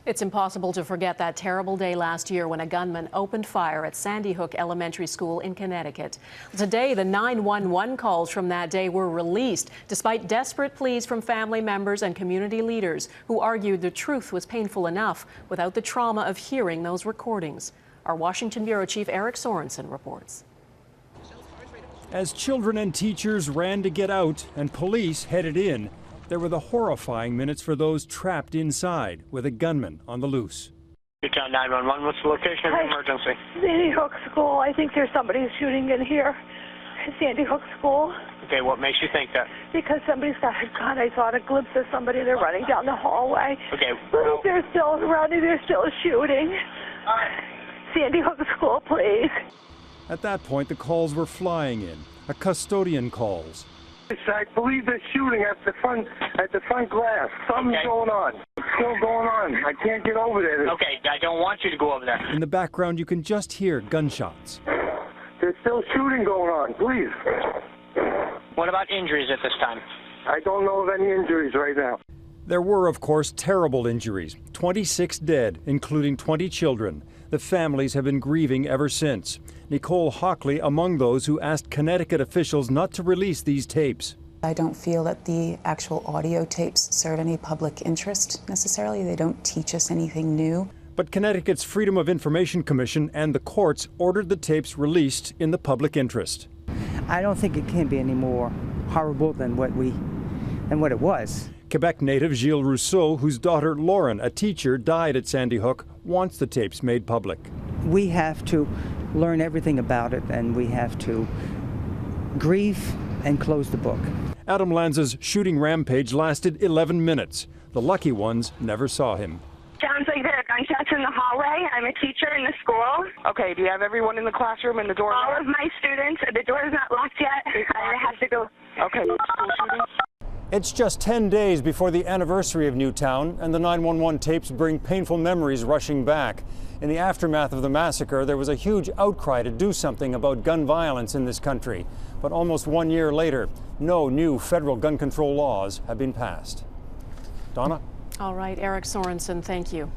It's impossible to forget that terrible day last year when a gunman opened fire at Sandy Hook Elementary School in Connecticut. Today, the 911 calls from that day were released, despite desperate pleas from family members and community leaders who argued the truth was painful enough without the trauma of hearing those recordings. Our Washington Bureau Chief Eric Sorensen reports. As children and teachers ran to get out and police headed in, there were the horrifying minutes for those trapped inside with a gunman on the loose. Newtown 911, what's the location of the emergency? Sandy Hook School. I think there's somebody shooting in here. Sandy Hook School. Okay, what makes you think that? Because somebody's got a gun. I saw a glimpse of somebody. They're running down the hallway. Okay. Well, they're still running. They're still shooting. Sandy Hook School, please. At that point, the calls were flying in. A custodian calls. I believe they're shooting at the front glass. Something's going on. It's still going on. I can't get over there. Okay, I don't want you to go over there. In the background, you can just hear gunshots. There's still shooting going on. Please. What about injuries at this time? I don't know of any injuries right now. There were, of course, terrible injuries. 26 dead, including 20 children. The families have been grieving ever since. Nicole Hockley among those who asked Connecticut officials not to release these tapes. I don't feel that the actual audio tapes serve any public interest necessarily. They don't teach us anything new. But Connecticut's Freedom of Information Commission and the courts ordered the tapes released in the public interest. I don't think it can be any more horrible than what it was. Quebec native Gilles Rousseau, whose daughter Lauren, a teacher, died at Sandy Hook, wants the tapes made public. We have to learn everything about it, and we have to grieve and close the book. Adam Lanza's shooting rampage lasted 11 minutes. The lucky ones never saw him. Sounds like there are gunshots in the hallway. I'm a teacher in the school. Okay, do you have everyone in the classroom and the door? All of my students. The door is not locked yet. I have to go. Okay. It's just 10 days before the anniversary of Newtown, and the 911 tapes bring painful memories rushing back. In the aftermath of the massacre, there was a huge outcry to do something about gun violence in this country. But almost 1 year later, no new federal gun control laws have been passed. Donna? All right, Eric Sorensen, thank you.